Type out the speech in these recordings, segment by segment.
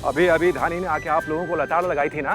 अभी अभी धानी ने आके आप लोगों को लताड़ लगाई थी ना,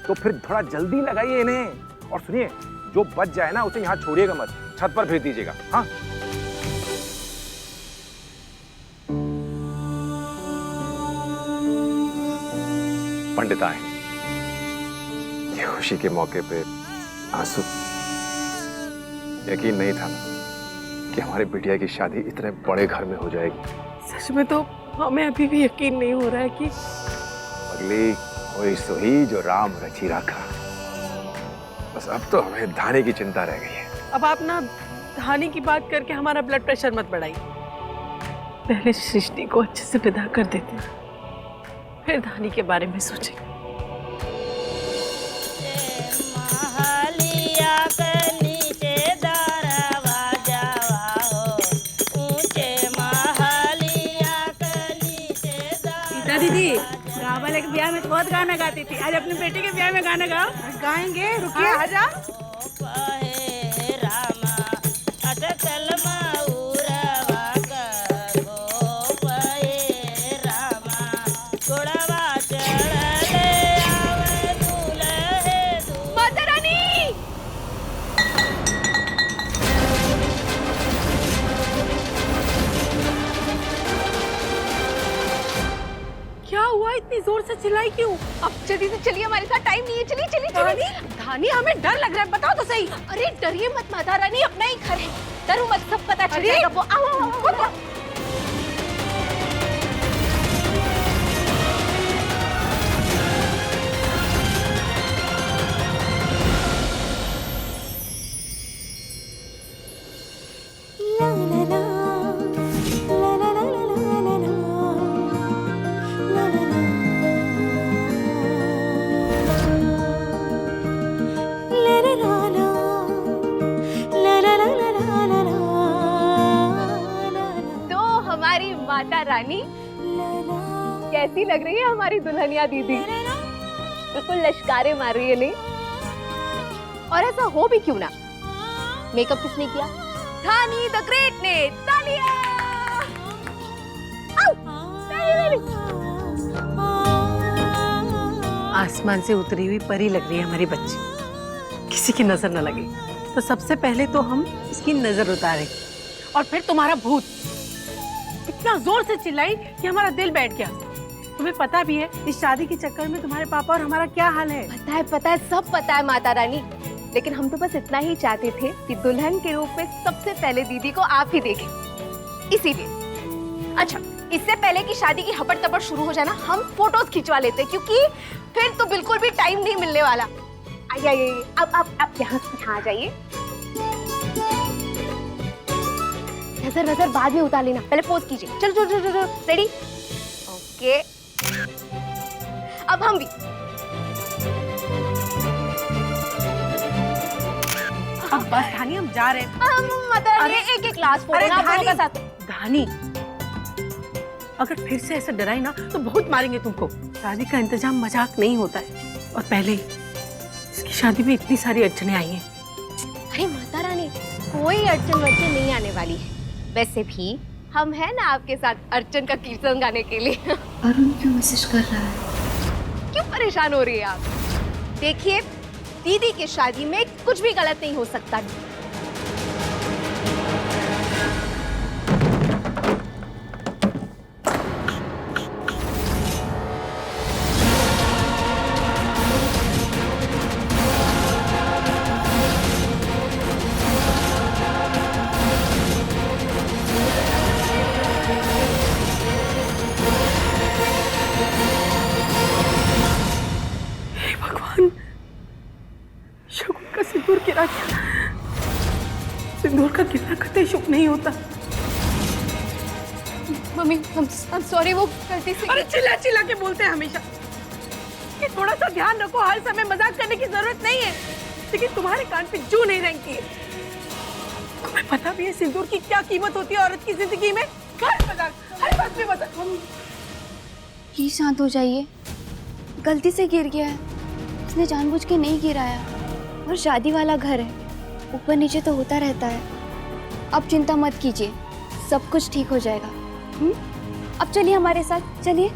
तो फिर थोड़ा जल्दी लगाइए इन्हें। और सुनिए, जो बच जाए ना उसे यहाँ छोड़िएगा मत, छत पर भेज दीजिएगा। हाँ, पंडिताएं, खुशी के मौके पे आंसू। यकीन नहीं था कि हमारे बिटिया की शादी इतने बड़े घर में हो जाएगी। सच में तो हमें अभी भी यकीन नहीं हो रहा है कि अगली कोई सोई जो राम रची रखा। बस अब तो हमें धानी की चिंता रह गई है। अब आप ना धानी की बात करके हमारा ब्लड प्रेशर मत बढ़ाइए। पहले सृष्टि को अच्छे से विदा कर देते हैं, फिर धानी के बारे में सोचेंगे। दीदी, गाँव वाले के ब्याह में तो बहुत गाना गाती थी। आज अपने बेटे के ब्याह में गाना गाओ। गाएंगे, रुकिए। आजा। इतनी जोर से चिल्लाई क्यों? अब जल्दी से चलिए, हमारे साथ टाइम नहीं है। चलिए चलिए चलिए। धानी, हमें डर लग रहा है, बताओ तो सही। अरे डरिए मत माता रानी, अपना ही घर है, डरो मत, सब पता चल जाएगा। वो आओ। माता रानी, कैसी लग रही है हमारी दुल्हनिया दीदी? बिल्कुल लश्कारे मार रही है, नहीं? और ऐसा हो भी क्यों ना, मेकअप किसने किया? धानी द ग्रेट ने। तालियां! आसमान से उतरी हुई परी लग रही है हमारी बच्ची, किसी की नजर न लगे। तो सबसे पहले तो हम इसकी नजर उतारे, और फिर तुम्हारा भूत। इतना जोर से चिल्लाई कि हमारा दिल बैठ गया। तुम्हें पता भी है इस शादी के चक्कर में तुम्हारे पापा और हमारा क्या हाल है। पता है, सब पता है माता रानी। लेकिन हम तो बस इतना ही चाहते थे कि दुल्हन के रूप में सबसे पहले दीदी को आप ही देखें, इसीलिए। अच्छा, इससे पहले कि शादी की हपड़ तपड़ शुरू हो जाना, हम फोटोज खिंचवा लेते, क्योंकि फिर तो बिल्कुल भी टाइम नहीं मिलने वाला। आइए, अब यहाँ आ जाइए। नजर बाद में उतार लेना, पहले पोज कीजिए। चलो, रेडी? ओके। अब हम भी। अब बस धानी, हम जा रहे हैं। मतलब एक क्लास फोटो ना आप लोगों के साथ। धानी, अगर फिर से ऐसे डराई ना तो बहुत मारेंगे तुमको। शादी का इंतजाम मजाक नहीं होता है, और पहले इसकी शादी में इतनी सारी अड़चनें आई हैं। अरे माता रानी, कोई अड़चन नहीं आने वाली है। वैसे भी हम हैं ना आपके साथ अर्चन का कीर्तन गाने के लिए। अरुण क्यों मैसेज कर रहा है? क्यों परेशान हो रही है आप? देखिए, दीदी की शादी में कुछ भी गलत नहीं हो सकता। सिंदूर का गिरना कतई शुभ नहीं होता। मम्मी, I'm sorry, वो गलती से। अरे चिल्ला के बोलते हैं हमेशा कि थोड़ा सा ध्यान रखो, हर समय मजाक करने की जरूरत नहीं है। लेकिन तुम्हारे कान पे जू नहीं रेंगती है। तुम्हें पता भी है सिंदूर की क्या कीमत होती है औरत की जिंदगी में? हर बात में मजाक। प्लीज शांत हो जाइए, गलती से गिर गया है, उसने जानबूझ के नहीं गिराया। और शादी वाला घर है, ऊपर नीचे तो होता रहता है। अब चिंता मत कीजिए, सब कुछ ठीक हो जाएगा। अब चलिए हमारे साथ, चलिए।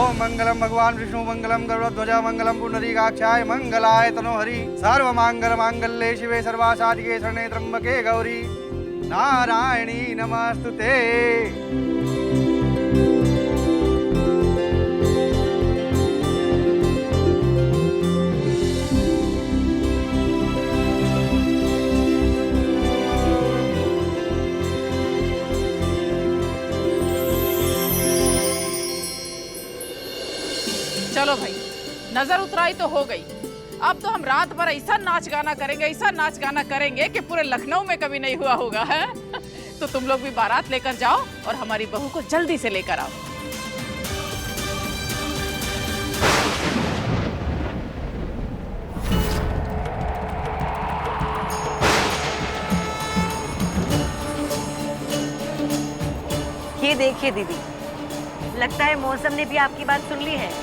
ओम मंगलम भगवान विष्णु मंगलम गरुड़ध्वज मंगलम पुंडरीकाक्षाय मंगलाय तनोहरि सर्वमंगल मांगल्ये शिवे सर्वासाधिके शरणे त्र्यंबके गौरी नारायणी नमस्तुते। चलो भाई, नजर उतराई तो हो गई। अब तो हम रात भर ऐसा नाच गाना करेंगे, ऐसा नाच गाना करेंगे कि पूरे लखनऊ में कभी नहीं हुआ होगा है। तो तुम लोग भी बारात लेकर जाओ और हमारी बहू को जल्दी से लेकर आओ। ये देखिए दीदी, लगता है मौसम ने भी आपकी बात सुन ली है।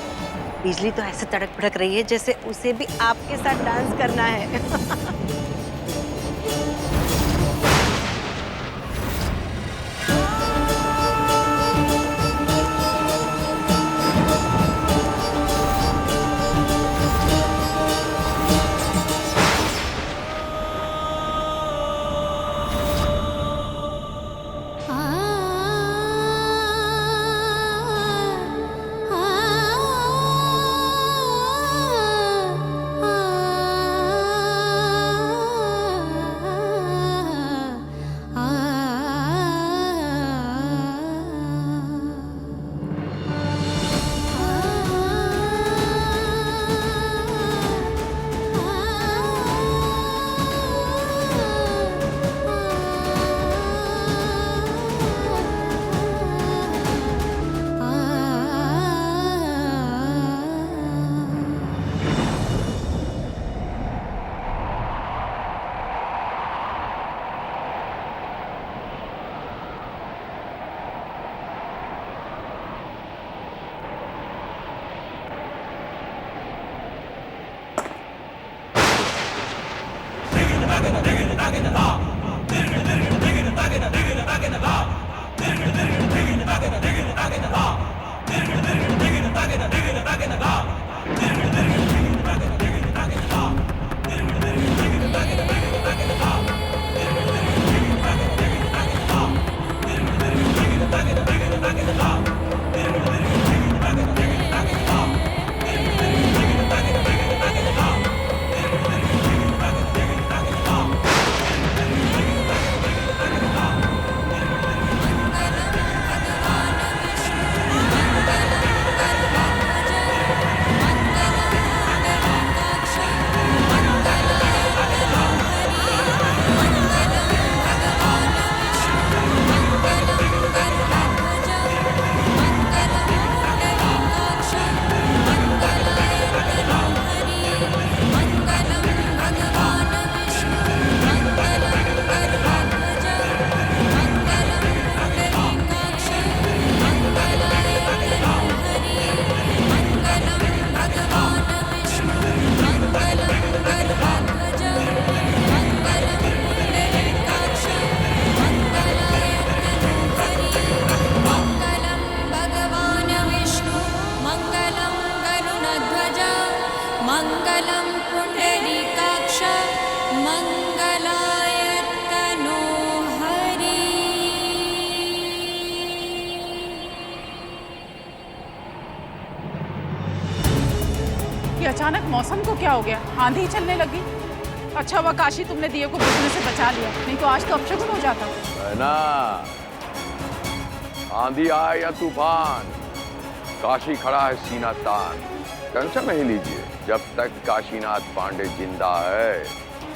बिजली तो ऐसे तड़क भड़क रही है जैसे उसे भी आपके साथ डांस करना है। मंगलम पुंडरीकाक्ष मंगलाय तनोहरि। ये अचानक मौसम को क्या हो गया? आंधी चलने लगी। अच्छा हुआ काशी तुमने दिए को बुझने से बचा लिया, नहीं तो आज तो अपशगुन हो जाता। है ना, आंधी आए या तूफान, काशी खड़ा है सीना तान। टेंशन नहीं लीजिए, जब तक काशीनाथ पांडे जिंदा है,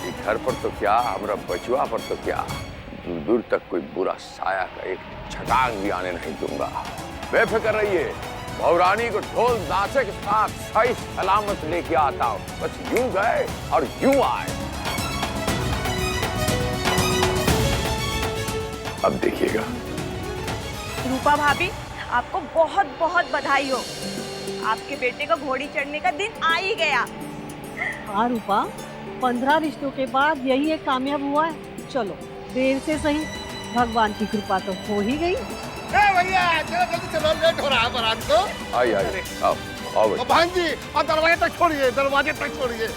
ये घर पर तो क्या, हमारा बचुआ पर तो क्या, दूर दूर तक कोई बुरा साया का एक छटाक भी आने नहीं दूंगा। बेफिक्र रहिए, भौरानी को ढोल नाचे के साथ सही सलामत लेके आता हूँ। बस यूं गए और यूं आए। अब देखिएगा। रूपा भाभी, आपको बहुत बहुत बधाई हो। आपके बेटे का घोड़ी चढ़ने का दिन आ ही गया। हाँ रूपा, 15 रिश्तों के बाद यही एक कामयाब हुआ है। चलो देर से सही, भगवान की कृपा तो हो ही गई। भैया चलो जल्दी चलो, लेट हो रहा है बारात को। आई आई आओ आओ बच्चे। भान जी और दरवाजे तक छोड़िए, दरवाजे तक छोड़िए।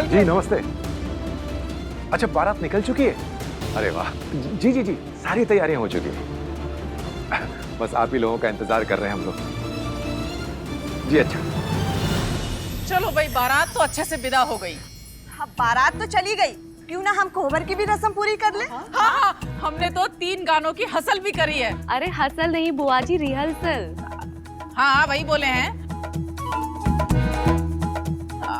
जी नमस्ते। अच्छा बारात निकल चुकी है? अरे वाह। जी जी जी सारी तैयारियां हो चुकी हैं। बस आप ही लोगों का इंतजार कर रहे हैं हम लोग। जी अच्छा। चलो भाई, बारात तो अच्छे से विदा हो गई। हाँ, बारात तो चली गई, क्यों ना हम कोहबर की भी रस्म पूरी कर ले। हाँ, हमने तो 3 गानों की हसल भी करी है। अरे हसल नहीं बुआ जी, रिहर्सल। हाँ वही बोले हैं।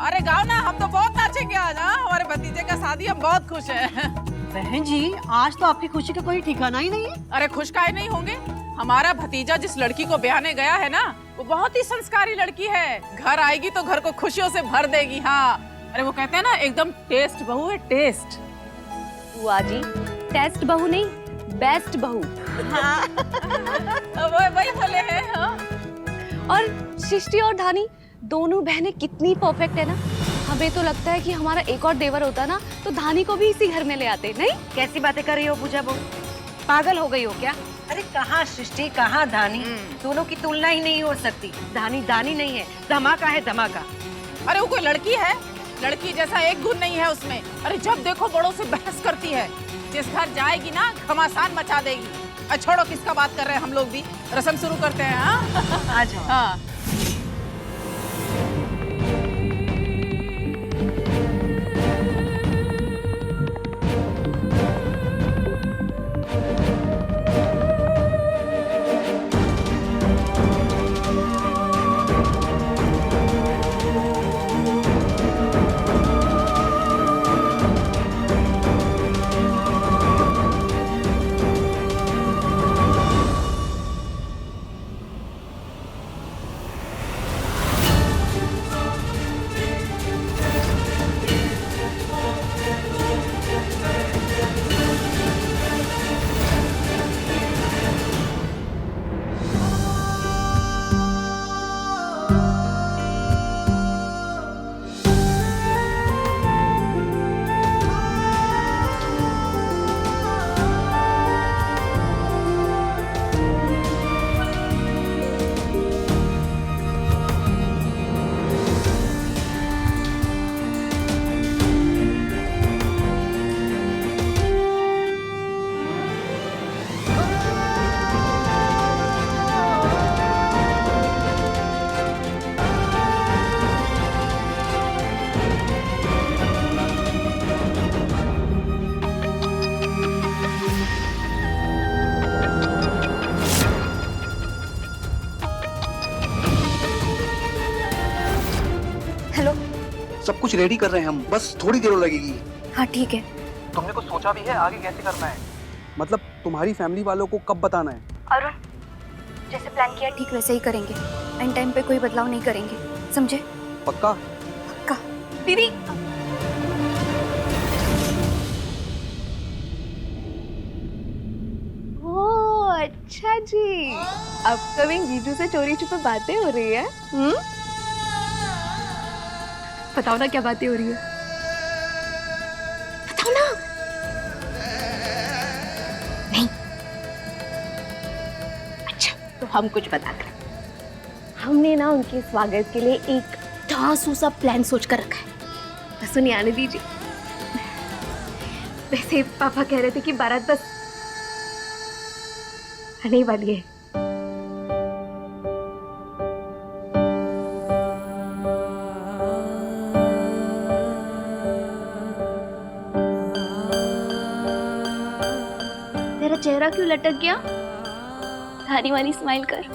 अरे गाओ ना, हम तो बहुत नाचेंगे आज। हमारे भतीजे का शादी, हम बहुत खुश हैं। बहन जी आज तो आपकी खुशी का कोई ठिकाना ही नहीं है। अरे खुश काहे नहीं होंगे? हमारा भतीजा जिस लड़की को ब्याहने गया है ना, वो बहुत ही संस्कारी लड़की है। घर आएगी तो घर को खुशियों से भर देगी। हाँ, अरे वो कहते हैं ना, एकदम टेस्ट बहू है, टेस्ट। बुआ जी टेस्ट बहू नहीं, बेस्ट बहू। हाँ। वही बोले हैं। हाँ। और सृष्टि और धानी दोनों बहनें कितनी परफेक्ट है ना। हमें तो लगता है कि हमारा एक और देवर होता ना तो धानी को भी इसी घर में ले आते। नहीं, कैसी बातें कर रही हो पूजा बहू? पागल हो गई हो क्या? अरे कहाँ सृष्टि, कहाँ धानी, दोनों की तुलना ही नहीं हो सकती। धानी धानी नहीं है, धमाका है धमाका। अरे वो कोई लड़की है? लड़की जैसा एक गुण नहीं है उसमें। अरे जब देखो बड़ों से बहस करती है। जिस घर जाएगी ना घमासान मचा देगी। अच्छा छोड़ो, किसका बात कर रहे हैं, हम लोग भी रस्म शुरू करते हैं। हाँ? आ जाओ। हाँ। सब कुछ रेडी कर रहे हैं हम, बस थोड़ी देर लगेगी। हाँ ठीक है। तुमने कुछ सोचा भी है आगे कैसे करना है? मतलब तुम्हारी फैमिली वालों को कब बताना है? अरुण जैसे प्लान किया ठीक वैसे ही करेंगे। एंड टाइम पे कोई बदलाव नहीं करेंगे, समझे? पक्का? पक्का। दीदी ओह अच्छा जी, अपकमिंग जीजू से चोरी छुपे बातें हो रही है। बताओ ना क्या बातें हो रही है, बताओ ना। नहीं अच्छा तो हम कुछ बताते हैं। हमने ना उनके स्वागत के लिए एक धांसू सा प्लान सोच कर रखा है, बस सुनिए आने दीजिए। वैसे पापा कह रहे थे कि बारात बस आने वाली है। तेरा चेहरा क्यों लटक गया? धानी वाली स्माइल कर।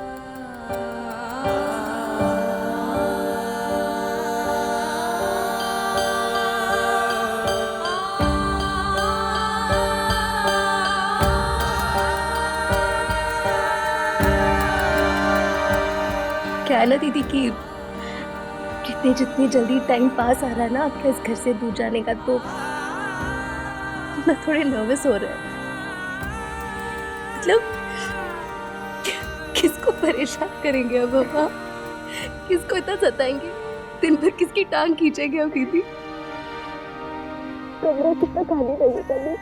है ना दीदी कि जितने जल्दी टाइम पास आ रहा है ना आपके इस घर से दूर जाने का, तो मैं थोड़े नर्वस हो रहा है। मतलब किसको परेशान करेंगे अब पापा, किसको इतना सताएंगे, दिन भर किसकी टांग खींचेंगे अब दीदी। कमरा कितना खाली लगेगा नहीं।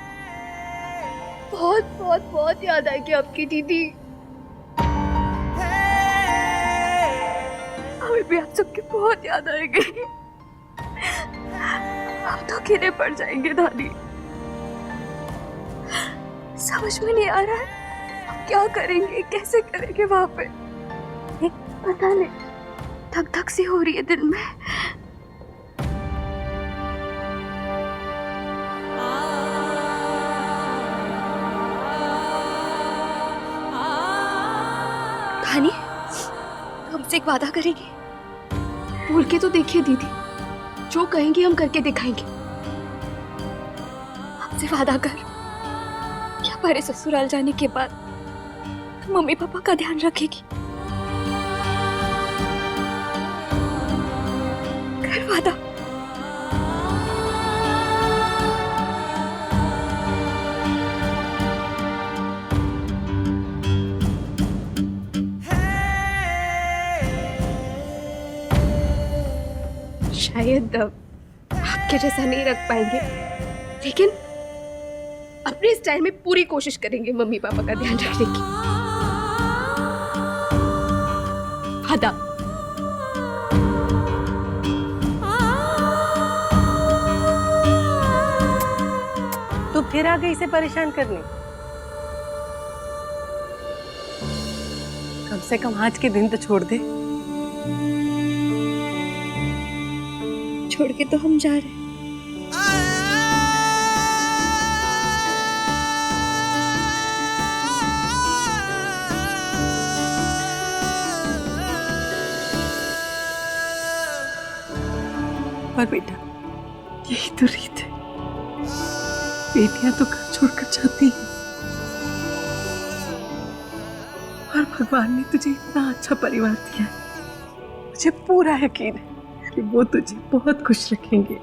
बहुत बहुत बहुत याद आएगी आपकी दीदी। हमें भी आप सबकी बहुत याद आएगी। हम तो अकेले पड़ जाएंगे दादी। समझ में नहीं आ रहा है हम क्या करेंगे, कैसे करेंगे वहां पे। पता नहीं, धक धक सी हो रही है दिल में। कहानी हमसे एक वादा करेगी? बोल के तो देखिए दीदी, जो कहेंगी हम करके दिखाएंगे। हमसे वादा कर कि हमारे ससुराल जाने के बाद मम्मी पापा का ध्यान रखेगी। कर वादा। शायद आपके जैसा नहीं रख पाएंगे, लेकिन अपने स्टाइल में पूरी कोशिश करेंगे मम्मी पापा का ध्यान रखने की। वादा। तो फिर आ गई इसे परेशान करने। कम से कम आज के दिन तो छोड़ दे। छोड़ के तो हम जा रहे हैं। पर बेटा, यही तो रीत है, बेटियां तो घर छोड़कर जाती हैं। और भगवान ने तुझे इतना अच्छा परिवार दिया है, मुझे पूरा यकीन है कि वो तुझे बहुत खुश रखेंगे।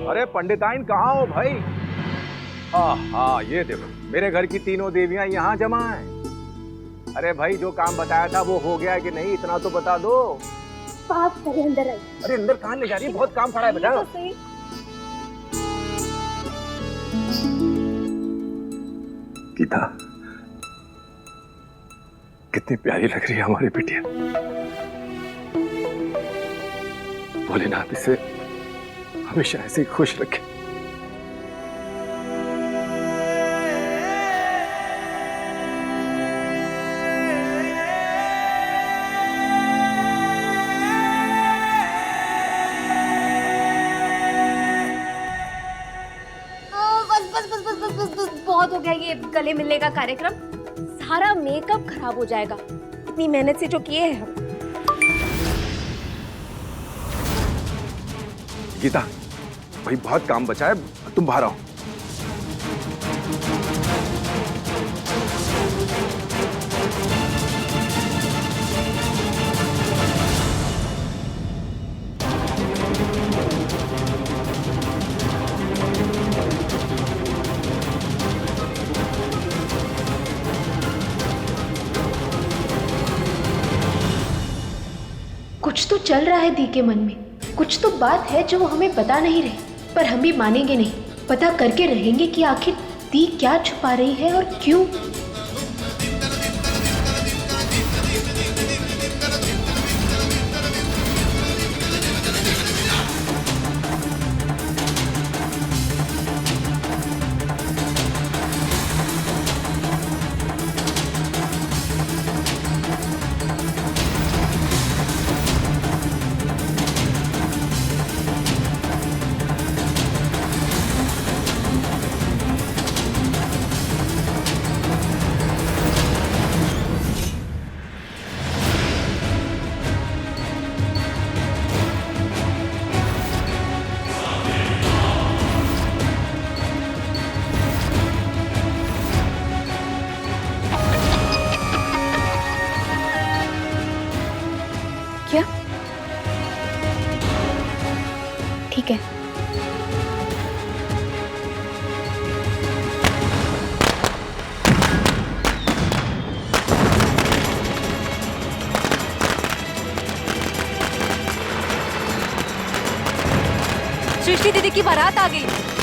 अरे पंडिताइन कहाँ हो भाई? हाँ, ये देखो मेरे घर की तीनों देवियां यहाँ जमा हैं। अरे भाई, जो काम बताया था वो हो गया कि नहीं, इतना तो बता दो। आप पहले अंदर आइए। अरे अंदर कहाँ ले जा रही है? बहुत काम पड़ा है, बताओ। गीता, कितनी प्यारी लग रही है हमारी बिटिया। भोलेनाथ इसे हमेशा ऐसे ही खुश रखे। बहुत हो गया ये गले मिलने का कार्यक्रम। सारा मेकअप खराब हो जाएगा इतनी मेहनत से जो किए हैं हम। गीता, भाई बहुत काम बचा है, तुम बाहर आओ। कुछ तो चल रहा है दी के मन में, कुछ तो बात है जो वो हमें बता नहीं रही, पर हम भी मानेंगे नहीं। पता करके रहेंगे कि आखिर दी क्या छुपा रही है और क्यों। क्या? ठीक है। सृष्टि दीदी की बारात आ गई।